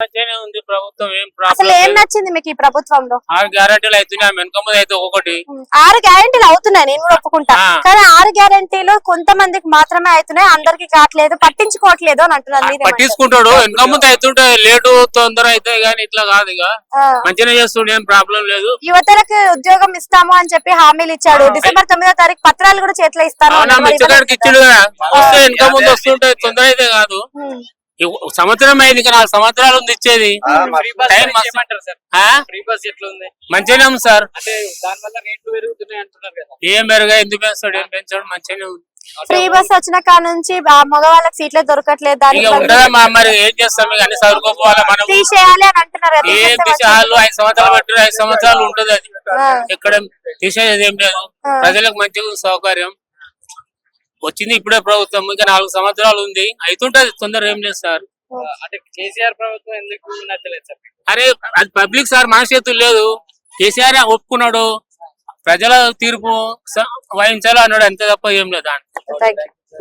మంచిగానే ఉంది ప్రభుత్వం, ఏం అసలు ప్రాబ్లం ఏం లేదు. నచ్చింది మీకు ఈ ప్రభుత్వంలో? 6 గ్యారెంటీలు అవుతున్నాయి, వెనక ముందు అయితే ఒకటి 6 గ్యారెంటీలు అవుతున్నాయి, నేను కూడా ఒప్పుకుంటా. కానీ 6 గ్యారెంటీలు కొంతమందికి మాత్రమే అవుతున్నాయి, అందరికి కావట్లేదు, పట్టించుకోవట్లేదు అని అంటున్నారు. మీరేమంటారు? పట్టించుకుంటాడు, వెనక ముందు అవుతుంటే లేటు తొందర అయితే గానీ ఇట్లా కాదు. ఇక మంచిగా చేస్తుండే, ఏం ప్రాబ్లం లేదు. యువతలకు ఉద్యోగం ఇస్తాము అని చెప్పి హామీలు ఇచ్చాడు. డిసెంబర్ 9వ తారీఖు పత్రాలు కూడా చేతిలో ఇస్తాను అన్నాడు. మరి ఇచ్చేకాడికి ఇచ్చిండు కదా, వస్తే వెనక ముందు వస్తుంటే తొందర అయితే కాదు. సంవత్సరం అయింది, ఇంకా 4 సంవత్సరాలు ఉంది ఇచ్చేది. మంచిగానే ఉంది సార్. ఏం మెరుగా, ఎందుకు పెంచాడు, ఏం పెంచాడు, మంచిగానే ఉంది. ఫ్రీ బస్ వచ్చిన కాడ నుంచి మగవాళ్ళకి సీట్లే దొరకట్లేదు, దానికి మరి ఏం చేస్తాం, ఇక అన్ని చదువుకోపోవాలి మనం. తీసేయాలి అని అంటున్నారు కదా. ఏం తీసేయాలి, 5 సంవత్సరాలు పట్టారు, 5 సంవత్సరాలు ఉంటది అది. ఇక్కడ తీసేది ఏం లేదు, ప్రజలకు మంచిగా సౌకర్యం వచ్చింది. ఇప్పుడే ప్రభుత్వం, ఇంకా 4 సంవత్సరాలు ఉంది, అవుతుంటది, తొందర ఏం లేదు సార్. అంటే కేసీఆర్ ప్రభుత్వం ఎందుకు నచ్చలేదు సార్? అరే అది పబ్లిక్ సార్, మన చేతులు లేదు. కేసీఆర్ ఒప్పుకున్నాడు, ప్రజల తీర్పు వహించాలి అన్నాడు, అంతే తప్ప ఏం లేదు.